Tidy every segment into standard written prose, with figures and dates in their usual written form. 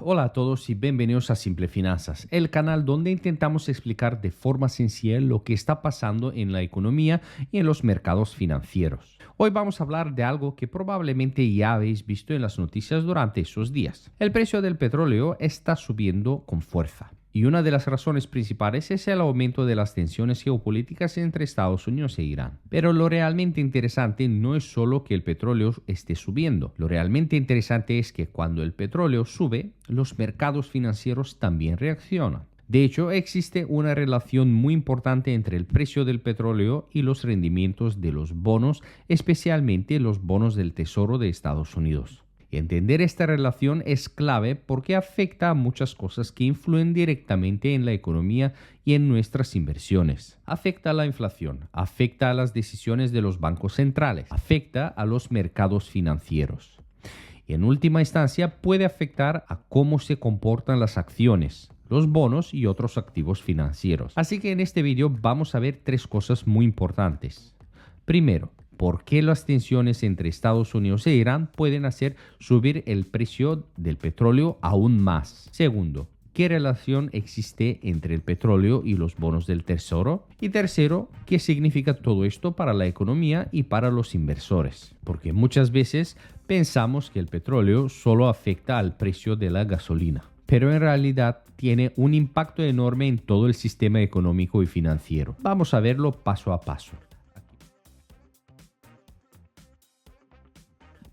Hola a todos y bienvenidos a Simple Finanzas, el canal donde intentamos explicar de forma sencilla lo que está pasando en la economía y en los mercados financieros. Hoy vamos a hablar de algo que probablemente ya habéis visto en las noticias durante esos días. El precio del petróleo está subiendo con fuerza. Y una de las razones principales es el aumento de las tensiones geopolíticas entre Estados Unidos e Irán. Pero lo realmente interesante no es solo que el petróleo esté subiendo. Lo realmente interesante es que cuando el petróleo sube, los mercados financieros también reaccionan. De hecho, existe una relación muy importante entre el precio del petróleo y los rendimientos de los bonos, especialmente los bonos del Tesoro de Estados Unidos. Entender esta relación es clave porque afecta a muchas cosas que influyen directamente en la economía y en nuestras inversiones. Afecta a la inflación, afecta a las decisiones de los bancos centrales, afecta a los mercados financieros. Y en última instancia puede afectar a cómo se comportan las acciones, los bonos y otros activos financieros. Así que en este vídeo vamos a ver tres cosas muy importantes. Primero, ¿por qué las tensiones entre Estados Unidos e Irán pueden hacer subir el precio del petróleo aún más? Segundo, ¿qué relación existe entre el petróleo y los bonos del Tesoro? Y tercero, ¿qué significa todo esto para la economía y para los inversores? Porque muchas veces pensamos que el petróleo solo afecta al precio de la gasolina, pero en realidad tiene un impacto enorme en todo el sistema económico y financiero. Vamos a verlo paso a paso.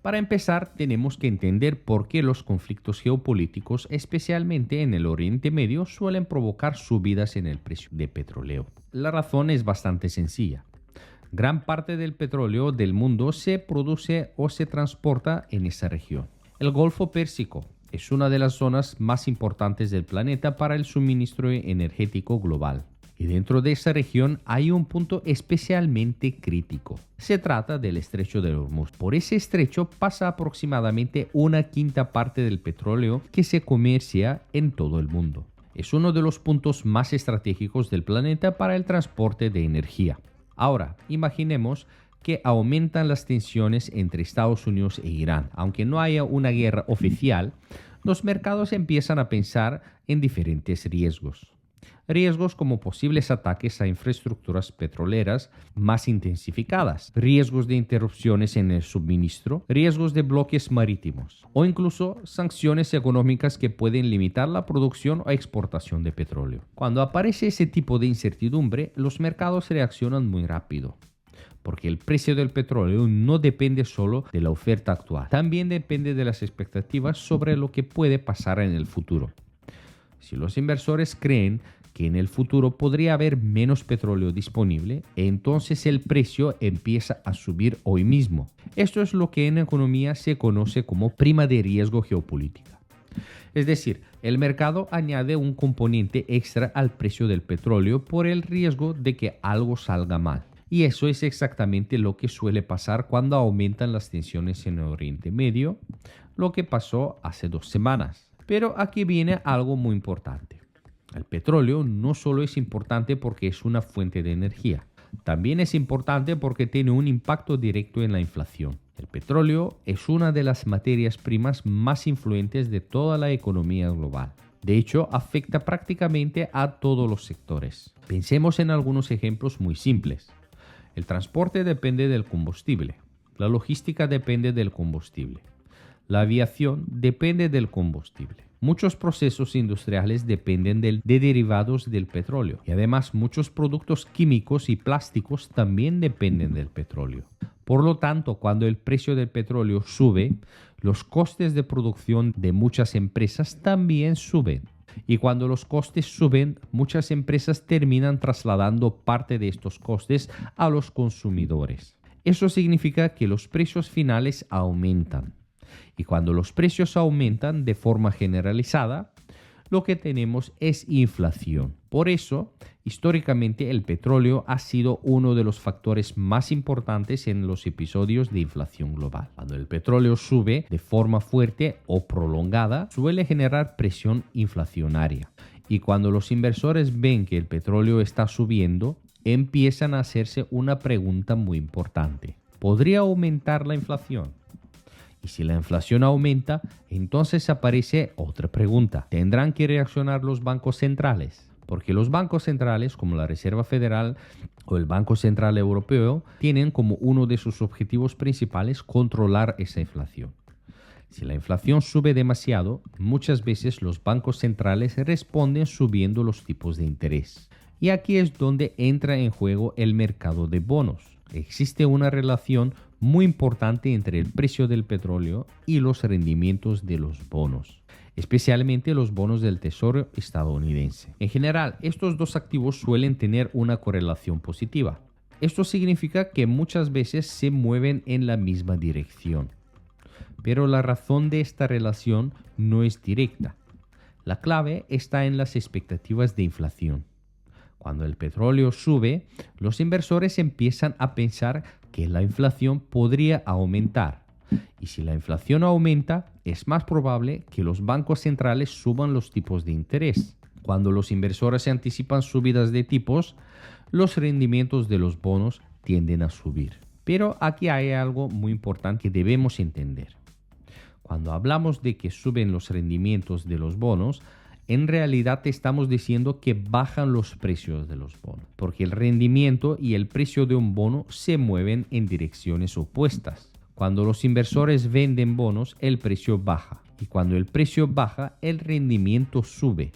Para empezar, tenemos que entender por qué los conflictos geopolíticos, especialmente en el Oriente Medio, suelen provocar subidas en el precio de petróleo. La razón es bastante sencilla. Gran parte del petróleo del mundo se produce o se transporta en esa región. El Golfo Pérsico es una de las zonas más importantes del planeta para el suministro energético global. Y dentro de esa región hay un punto especialmente crítico. Se trata del estrecho de Hormuz. Por ese estrecho pasa aproximadamente una quinta parte del petróleo que se comercia en todo el mundo. Es uno de los puntos más estratégicos del planeta para el transporte de energía. Ahora, imaginemos que aumentan las tensiones entre Estados Unidos e Irán. Aunque no haya una guerra oficial, los mercados empiezan a pensar en diferentes riesgos. Riesgos como posibles ataques a infraestructuras petroleras más intensificadas, riesgos de interrupciones en el suministro, riesgos de bloques marítimos o incluso sanciones económicas que pueden limitar la producción o exportación de petróleo. Cuando aparece ese tipo de incertidumbre, los mercados reaccionan muy rápido, porque el precio del petróleo no depende solo de la oferta actual, también depende de las expectativas sobre lo que puede pasar en el futuro. Si los inversores creen que en el futuro podría haber menos petróleo disponible, entonces el precio empieza a subir hoy mismo. Esto es lo que en economía se conoce como prima de riesgo geopolítica. Es decir, el mercado añade un componente extra al precio del petróleo por el riesgo de que algo salga mal. Y eso es exactamente lo que suele pasar cuando aumentan las tensiones en el Oriente Medio, lo que pasó hace 2 semanas. Pero aquí viene algo muy importante. El petróleo no solo es importante porque es una fuente de energía, también es importante porque tiene un impacto directo en la inflación. El petróleo es una de las materias primas más influyentes de toda la economía global. De hecho, afecta prácticamente a todos los sectores. Pensemos en algunos ejemplos muy simples. El transporte depende del combustible, la logística depende del combustible, la aviación depende del combustible. Muchos procesos industriales dependen de derivados del petróleo y además muchos productos químicos y plásticos también dependen del petróleo. Por lo tanto, cuando el precio del petróleo sube, los costes de producción de muchas empresas también suben. Y cuando los costes suben, muchas empresas terminan trasladando parte de estos costes a los consumidores. Eso significa que los precios finales aumentan. Y cuando los precios aumentan de forma generalizada, lo que tenemos es inflación. Por eso, históricamente, el petróleo ha sido uno de los factores más importantes en los episodios de inflación global. Cuando el petróleo sube de forma fuerte o prolongada, suele generar presión inflacionaria. Y cuando los inversores ven que el petróleo está subiendo, empiezan a hacerse una pregunta muy importante. ¿Podría aumentar la inflación? Y si la inflación aumenta, entonces aparece otra pregunta. ¿Tendrán que reaccionar los bancos centrales? Porque los bancos centrales, como la Reserva Federal o el Banco Central Europeo, tienen como uno de sus objetivos principales controlar esa inflación. Si la inflación sube demasiado, muchas veces los bancos centrales responden subiendo los tipos de interés. Y aquí es donde entra en juego el mercado de bonos. Existe una relación muy importante entre el precio del petróleo y los rendimientos de los bonos, especialmente los bonos del Tesoro estadounidense. En general, estos dos activos suelen tener una correlación positiva. Esto significa que muchas veces se mueven en la misma dirección. Pero la razón de esta relación no es directa. La clave está en las expectativas de inflación. Cuando el petróleo sube, los inversores empiezan a pensar que la inflación podría aumentar. Y si la inflación aumenta, es más probable que los bancos centrales suban los tipos de interés. Cuando los inversores anticipan subidas de tipos, los rendimientos de los bonos tienden a subir. Pero aquí hay algo muy importante que debemos entender. Cuando hablamos de que suben los rendimientos de los bonos, en realidad estamos diciendo que bajan los precios de los bonos, porque el rendimiento y el precio de un bono se mueven en direcciones opuestas. Cuando los inversores venden bonos, el precio baja, y cuando el precio baja, el rendimiento sube.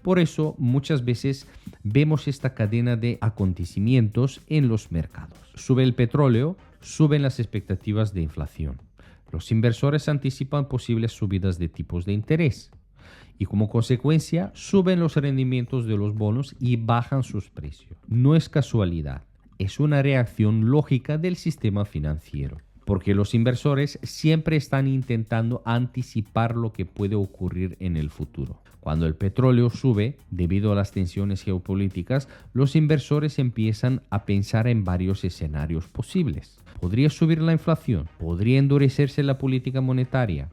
Por eso, muchas veces vemos esta cadena de acontecimientos en los mercados. Sube el petróleo, suben las expectativas de inflación. Los inversores anticipan posibles subidas de tipos de interés. Y como consecuencia, suben los rendimientos de los bonos y bajan sus precios. No es casualidad, es una reacción lógica del sistema financiero. Porque los inversores siempre están intentando anticipar lo que puede ocurrir en el futuro. Cuando el petróleo sube, debido a las tensiones geopolíticas, los inversores empiezan a pensar en varios escenarios posibles. ¿Podría subir la inflación? ¿Podría endurecerse la política monetaria?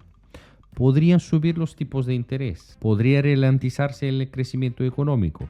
¿Podrían subir los tipos de interés? ¿Podría ralentizarse el crecimiento económico?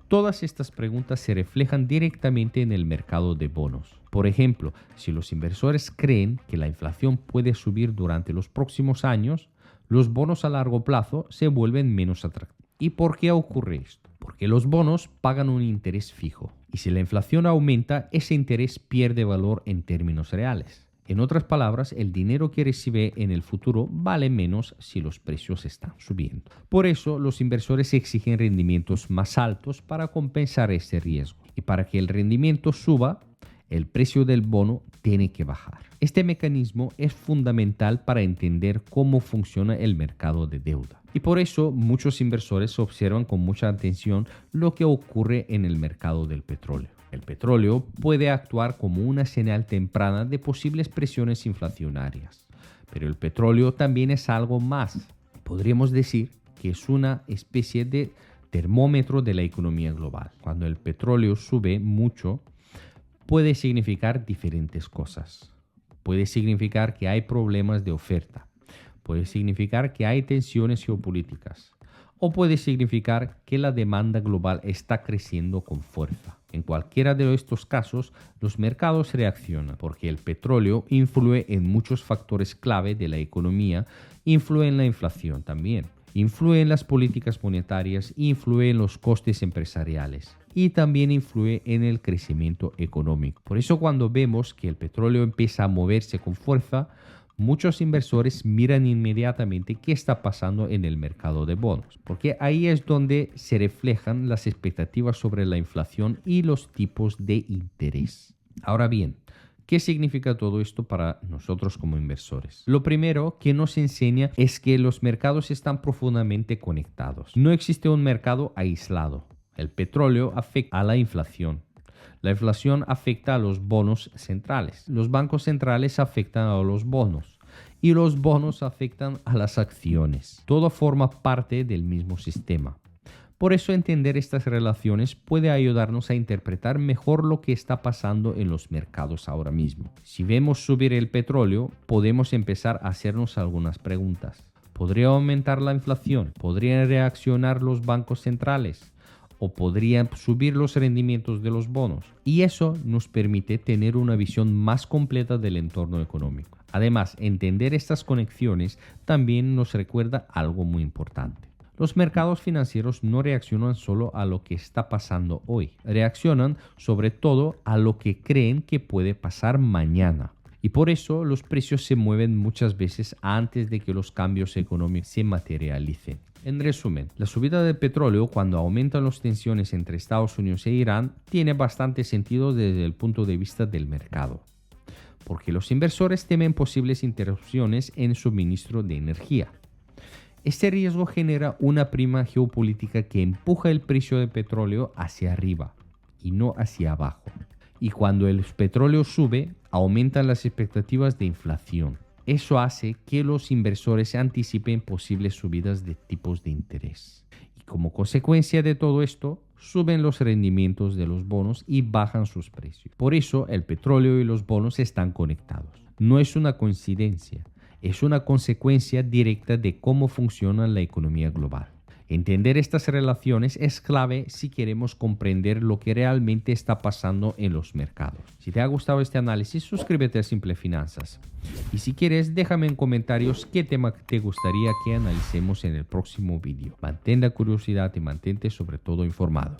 Todas estas preguntas se reflejan directamente en el mercado de bonos. Por ejemplo, si los inversores creen que la inflación puede subir durante los próximos años, los bonos a largo plazo se vuelven menos atractivos. ¿Y por qué ocurre esto? Porque los bonos pagan un interés fijo. Y si la inflación aumenta, ese interés pierde valor en términos reales. En otras palabras, el dinero que recibe en el futuro vale menos si los precios están subiendo. Por eso, los inversores exigen rendimientos más altos para compensar ese riesgo. Y para que el rendimiento suba, el precio del bono tiene que bajar. Este mecanismo es fundamental para entender cómo funciona el mercado de deuda. Y por eso muchos inversores observan con mucha atención lo que ocurre en el mercado del petróleo. El petróleo puede actuar como una señal temprana de posibles presiones inflacionarias. Pero el petróleo también es algo más. Podríamos decir que es una especie de termómetro de la economía global. Cuando el petróleo sube mucho, puede significar diferentes cosas. Puede significar que hay problemas de oferta. Puede significar que hay tensiones geopolíticas. O puede significar que la demanda global está creciendo con fuerza. En cualquiera de estos casos, los mercados reaccionan porque el petróleo influye en muchos factores clave de la economía, influye en la inflación también, influye en las políticas monetarias, influye en los costes empresariales y también influye en el crecimiento económico. Por eso cuando vemos que el petróleo empieza a moverse con fuerza, muchos inversores miran inmediatamente qué está pasando en el mercado de bonos, porque ahí es donde se reflejan las expectativas sobre la inflación y los tipos de interés. Ahora bien, ¿qué significa todo esto para nosotros como inversores? Lo primero que nos enseña es que los mercados están profundamente conectados. No existe un mercado aislado. El petróleo afecta a la inflación. La inflación afecta a los bonos centrales. Los bancos centrales afectan a los bonos. Y los bonos afectan a las acciones. Todo forma parte del mismo sistema. Por eso entender estas relaciones puede ayudarnos a interpretar mejor lo que está pasando en los mercados ahora mismo. Si vemos subir el petróleo, podemos empezar a hacernos algunas preguntas. ¿Podría aumentar la inflación? ¿Podrían reaccionar los bancos centrales? ¿O podrían subir los rendimientos de los bonos? Y eso nos permite tener una visión más completa del entorno económico. Además, entender estas conexiones también nos recuerda algo muy importante. Los mercados financieros no reaccionan solo a lo que está pasando hoy, reaccionan sobre todo a lo que creen que puede pasar mañana. Y por eso los precios se mueven muchas veces antes de que los cambios económicos se materialicen. En resumen, la subida del petróleo cuando aumentan las tensiones entre Estados Unidos e Irán tiene bastante sentido desde el punto de vista del mercado, porque los inversores temen posibles interrupciones en el suministro de energía. Este riesgo genera una prima geopolítica que empuja el precio del petróleo hacia arriba y no hacia abajo. Y cuando el petróleo sube, aumentan las expectativas de inflación. Eso hace que los inversores anticipen posibles subidas de tipos de interés. Y como consecuencia de todo esto, suben los rendimientos de los bonos y bajan sus precios. Por eso el petróleo y los bonos están conectados. No es una coincidencia, es una consecuencia directa de cómo funciona la economía global. Entender estas relaciones es clave si queremos comprender lo que realmente está pasando en los mercados. Si te ha gustado este análisis, suscríbete a Simple Finanzas. Y si quieres, déjame en comentarios qué tema te gustaría que analicemos en el próximo vídeo. Mantén la curiosidad y mantente sobre todo informado.